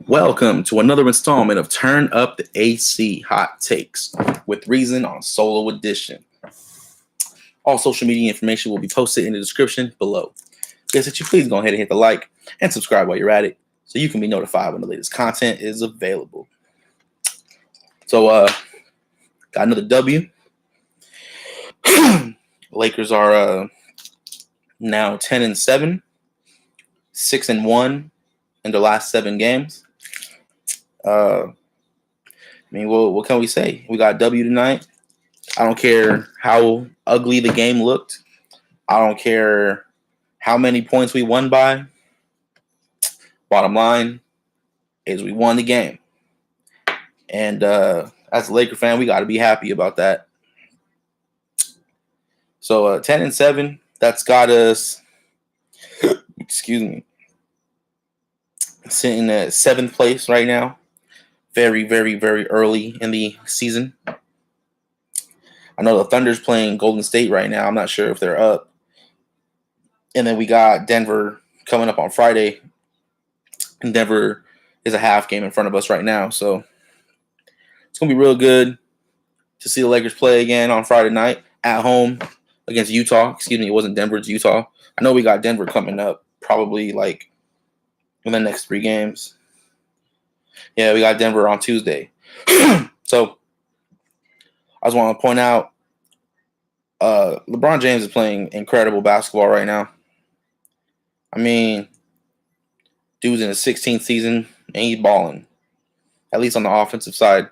Welcome to another installment of Turn Up the AC Hot Takes with Reason on Solo Edition. All social media information will be posted in the description below. Yes, that you please go ahead and hit the like and subscribe while you're at it so you can be notified when the latest content is available. So, got another W. Lakers are now 10-7, 6-1 in their last 7 games. What can we say? We got W tonight. I don't care how ugly the game looked. I don't care how many points we won by. Bottom line is we won the game. And as a Laker fan, we got to be happy about that. So 10-7, that's got us, sitting at 7th place right now. Very, very, very early in the season. I know the Thunder's playing Golden State right now. I'm not sure if they're up. And then we got Denver coming up on Friday. And Denver is a half game in front of us right now. So it's going to be real good to see the Lakers play again on Friday night at home against Utah. It wasn't Denver, it's Utah. I know we got Denver coming up probably like in the next 3 games. Yeah, we got Denver on Tuesday. So I just want to point out LeBron James is playing incredible basketball right now. I mean, dude's in his 16th season and he's balling, at least on the offensive side,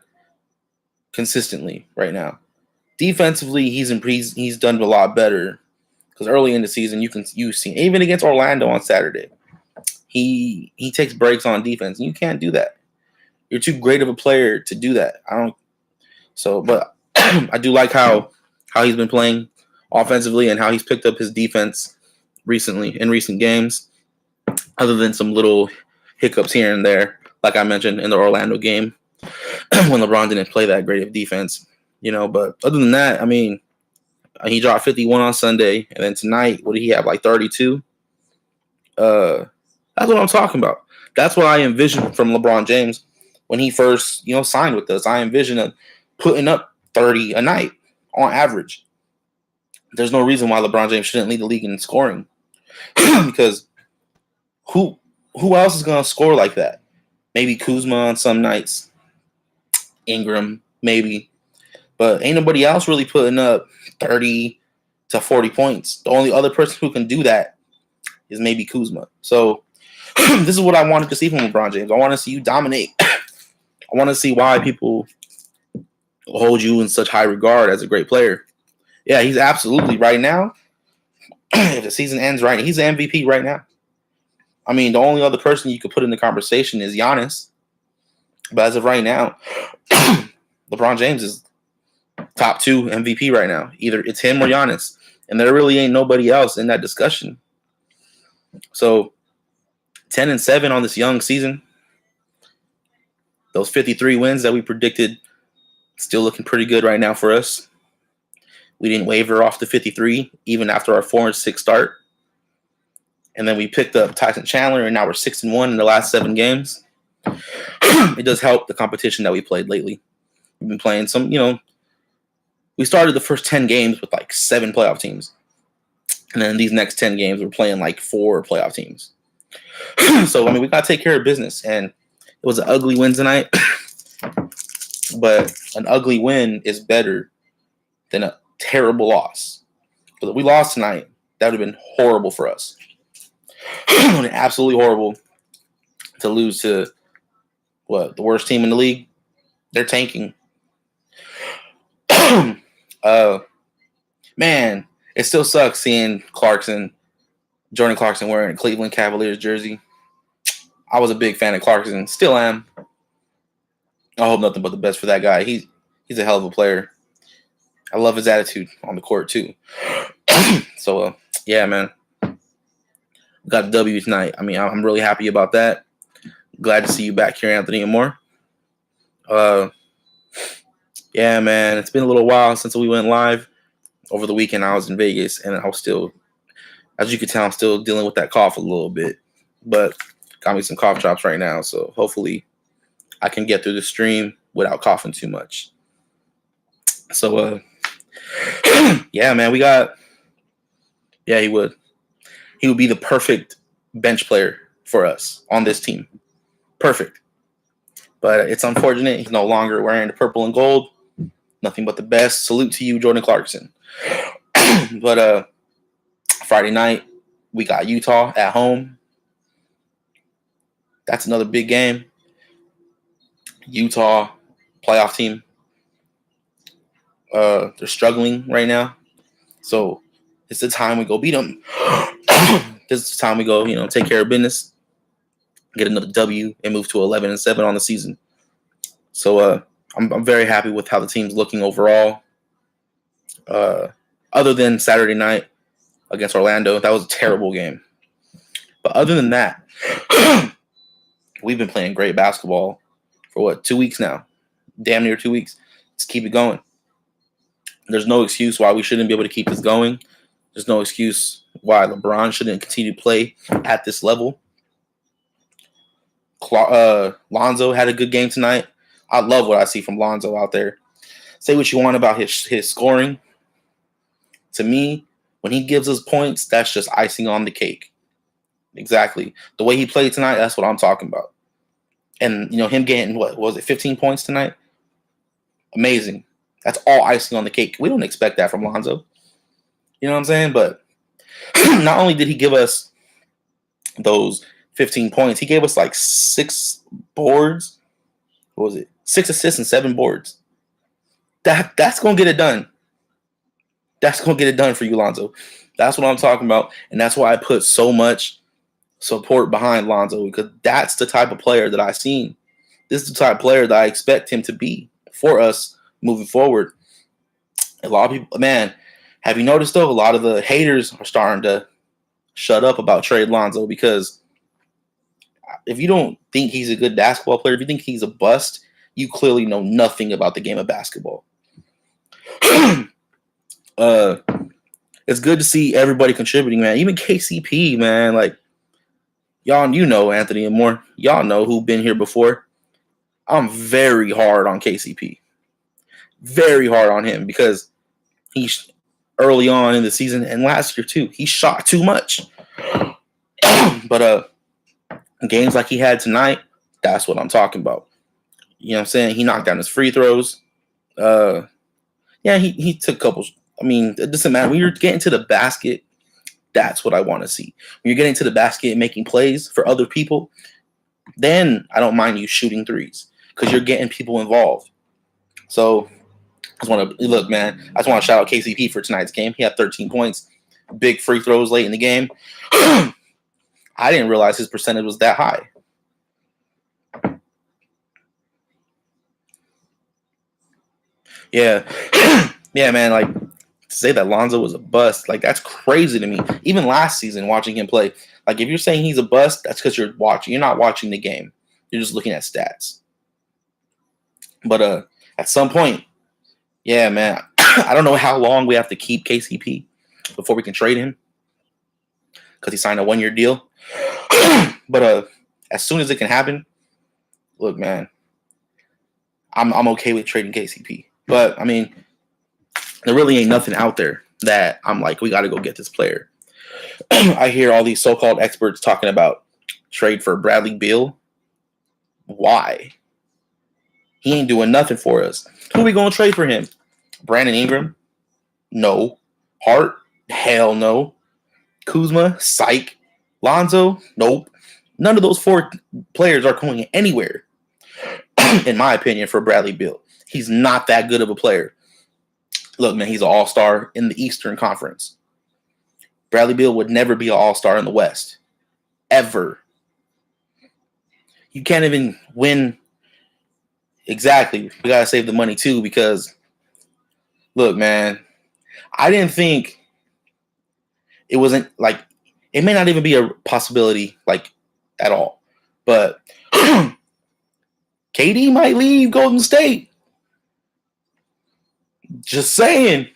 consistently right now. Defensively, he's done a lot better because early in the season you've seen even against Orlando on Saturday, he takes breaks on defense and you can't do that. You're too great of a player to do that. But I do like how he's been playing offensively and how he's picked up his defense recently in recent games, other than some little hiccups here and there, like I mentioned in the Orlando game when LeBron didn't play that great of defense, But other than that, I mean, he dropped 51 on Sunday, and then tonight, what did he have, like 32? That's what I'm talking about. That's what I envisioned from LeBron James when he first, signed with us. I envisioned him putting up 30 a night on average. There's no reason why LeBron James shouldn't lead the league in scoring because who else is going to score like that? Maybe Kuzma on some nights, Ingram maybe, but ain't nobody else really putting up 30 to 40 points. The only other person who can do that is maybe Kuzma. So this is what I wanted to see from LeBron James. I want to see you dominate. I want to see why people hold you in such high regard as a great player. Yeah, he's absolutely right now. If the season ends right, he's the MVP right now. I mean, the only other person you could put in the conversation is Giannis. But as of right now, LeBron James is top 2 MVP right now. Either it's him or Giannis. And there really ain't nobody else in that discussion. So 10-7 on this young season. Those 53 wins that we predicted still looking pretty good right now for us. We didn't waver off the 53 even after our 4-6 start. And then we picked up Tyson Chandler, and now we're 6-1 in the last 7 games. It does help the competition that we played lately. We've been playing some, we started the first 10 games with like 7 playoff teams. And then these next 10 games, we're playing like 4 playoff teams. So, we got to take care of business. And it was an ugly win tonight. But an ugly win is better than a terrible loss. But if we lost tonight, that would have been horrible for us. Absolutely horrible to lose to the worst team in the league. They're tanking. Man, it still sucks seeing Jordan Clarkson wearing a Cleveland Cavaliers jersey. I was a big fan of Clarkson, still am. I hope nothing but the best for that guy. He's a hell of a player. I love his attitude on the court too. So yeah, man. We got the W tonight. I'm really happy about that. Glad to see you back here, Anthony, and more. Yeah, man. It's been a little while since we went live. Over the weekend, I was in Vegas, and I was still, as you can tell, I'm still dealing with that cough a little bit. But got me some cough drops right now, so hopefully I can get through the stream without coughing too much. So, yeah, man, he would. He would be the perfect bench player for us on this team. Perfect. But it's unfortunate he's no longer wearing the purple and gold. Nothing but the best. Salute to you, Jordan Clarkson. But Friday night, we got Utah at home. That's another big game. Utah, playoff team. They're struggling right now. So it's the time we go beat them. This is the time we go, take care of business, get another W, and move to 11-7 on the season. So I'm very happy with how the team's looking overall. Other than Saturday night against Orlando, that was a terrible game. But other than that, we've been playing great basketball for 2 weeks now? Damn near 2 weeks. Let's keep it going. There's no excuse why we shouldn't be able to keep this going. There's no excuse why LeBron shouldn't continue to play at this level. Lonzo had a good game tonight. I love what I see from Lonzo out there. Say what you want about his scoring. To me, when he gives us points, that's just icing on the cake. Exactly. The way he played tonight, that's what I'm talking about. And, him getting, 15 points tonight? Amazing. That's all icing on the cake. We don't expect that from Lonzo. You know what I'm saying? But not only did he give us those 15 points, he gave us like 6 boards. What was it? 6 assists and 7 boards. That's going to get it done. That's going to get it done for you, Lonzo. That's what I'm talking about. And that's why I put so much support behind Lonzo, because that's the type of player that I've seen. This is the type of player that I expect him to be for us moving forward. A lot of people, man, have you noticed, though, a lot of the haters are starting to shut up about trade Lonzo, because if you don't think he's a good basketball player, if you think he's a bust, you clearly know nothing about the game of basketball. It's good to see everybody contributing, man. Even KCP, man. Like, y'all, Anthony and more. Y'all know who've been here before. I'm very hard on KCP. Very hard on him, because he's early on in the season and last year too, he shot too much. But games like he had tonight, that's what I'm talking about. You know what I'm saying? He knocked down his free throws. He took a couple. I mean, it doesn't matter. When you're getting to the basket, that's what I want to see. When you're getting to the basket and making plays for other people, then I don't mind you shooting threes, because you're getting people involved. So I just want to look, man. I just want to shout out KCP for tonight's game. He had 13 points, big free throws late in the game. I didn't realize his percentage was that high. Yeah, yeah, man. Like, to say that Lonzo was a bust, like, that's crazy to me. Even last season, watching him play, like, if you're saying he's a bust, that's because you're watching. You're not watching the game. You're just looking at stats. But at some point, yeah, man, I don't know how long we have to keep KCP before we can trade him, because he signed a 1-year deal. But as soon as it can happen, look, man, I'm okay with trading KCP. But, I mean, there really ain't nothing out there that I'm like, we got to go get this player. I hear all these so-called experts talking about trade for Bradley Beal. Why? He ain't doing nothing for us. Who we going to trade for him? Brandon Ingram? No. Hart? Hell no. Kuzma? Psych. Lonzo? Nope. None of those 4 players are going anywhere, in my opinion, for Bradley Beal. He's not that good of a player. Look, man, he's an all-star in the Eastern Conference. Bradley Beal would never be an all-star in the West. Ever. You can't even win. Exactly. We got to save the money, too, because, look, man, I didn't think it wasn't, like, it may not even be a possibility, like, at all. But KD might leave Golden State. Just saying.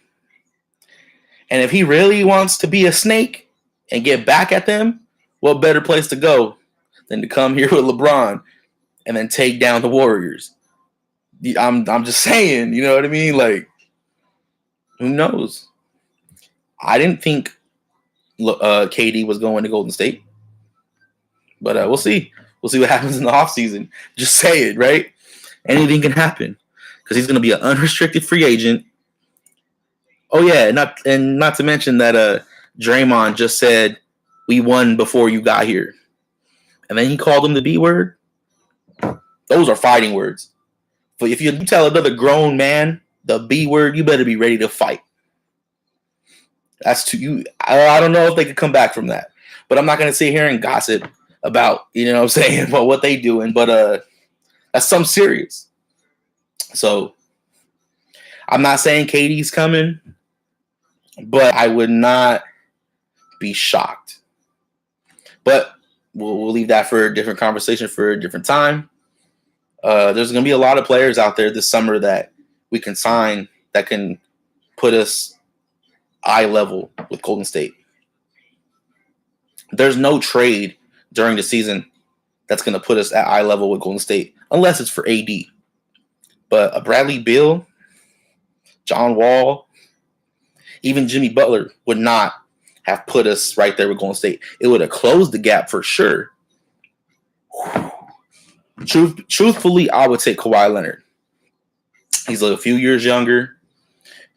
And if he really wants to be a snake and get back at them, what better place to go than to come here with LeBron and then take down the Warriors. I'm just saying, you know what I mean? Like, who knows? I didn't think KD was going to Golden State, but we'll see. We'll see what happens in the offseason. Just say it, right? Anything can happen because he's going to be an unrestricted free agent. Oh yeah, not to mention that Draymond just said we won before you got here, and then he called him the B word. Those are fighting words. But if you tell another grown man the B word, you better be ready to fight. That's to you. I don't know if they could come back from that, but I'm not going to sit here and gossip about, you know what I'm saying, about what they doing. But that's something serious. So I'm not saying KD's coming, but I would not be shocked. But we'll leave that for a different conversation for a different time. There's going to be a lot of players out there this summer that we can sign that can put us eye level with Golden State. There's no trade during the season that's going to put us at eye level with Golden State unless it's for AD. But a Bradley Beal, John Wall, even Jimmy Butler would not have put us right there with Golden State. It would have closed the gap for sure. Truthfully, I would take Kawhi Leonard. He's a few years younger,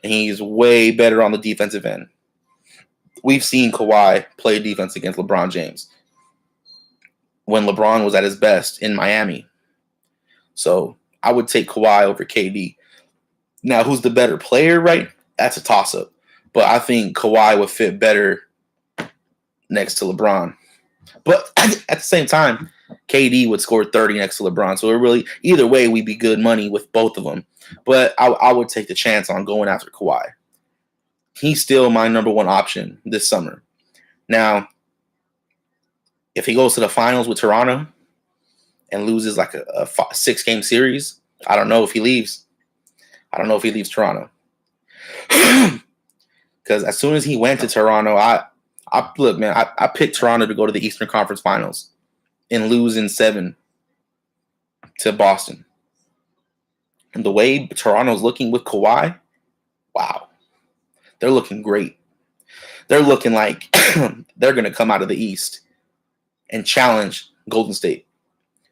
and he's way better on the defensive end. We've seen Kawhi play defense against LeBron James when LeBron was at his best in Miami. So I would take Kawhi over KD. Now, who's the better player, right? That's a toss-up. But I think Kawhi would fit better next to LeBron. But at the same time, KD would score 30 next to LeBron. So it really, either way, we'd be good money with both of them. But I would take the chance on going after Kawhi. He's still my number one option this summer. Now, if he goes to the finals with Toronto and loses like a 6-game series, I don't know if he leaves. I don't know if he leaves Toronto. Because as soon as he went to Toronto, I picked Toronto to go to the Eastern Conference Finals and lose in 7 to Boston. And the way Toronto's looking with Kawhi, wow. They're looking great. They're looking like they're going to come out of the East and challenge Golden State.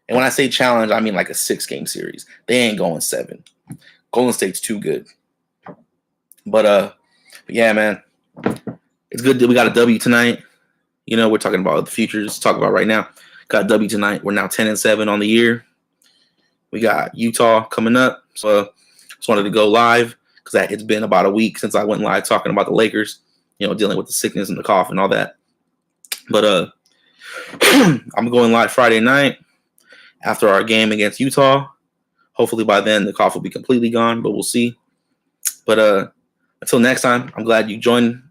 And when I say challenge, I mean like a 6-game series. They ain't going 7. Golden State's too good. But yeah, man. It's good that we got a W tonight. You know, we're talking about the futures. Talk about right now. Got a W tonight. We're now 10-7 on the year. We got Utah coming up. So just wanted to go live because it's been about a week since I went live talking about the Lakers, you know, dealing with the sickness and the cough and all that. But I'm going live Friday night after our game against Utah. Hopefully by then the cough will be completely gone, but we'll see. But until next time, I'm glad you joined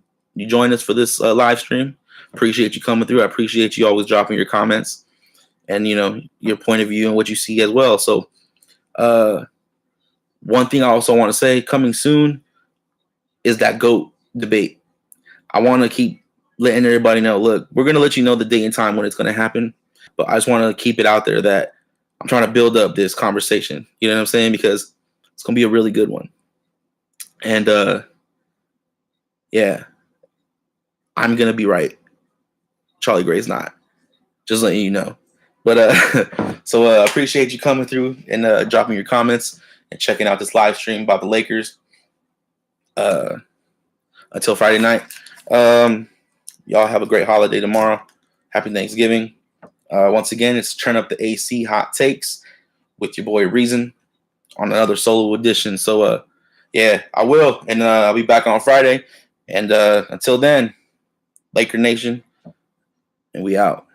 us for this live stream. Appreciate you coming through. I appreciate you always dropping your comments and, you know, your point of view and what you see as well. So one thing I also want to say coming soon is that GOAT debate. I want to keep letting everybody know, look, we're going to let you know the date and time when it's going to happen. But I just want to keep it out there that I'm trying to build up this conversation. You know what I'm saying? Because it's going to be a really good one. And yeah, I'm going to be right. Charlie Gray's not. Just letting you know. But so appreciate you coming through and dropping your comments and checking out this live stream about the Lakers. Until Friday night. Y'all have a great holiday tomorrow. Happy Thanksgiving. Once again, it's Turn Up the AC Hot Takes with your boy Reason on another solo edition. So yeah, I will. And I'll be back on Friday. And until then, Laker Nation, and we out.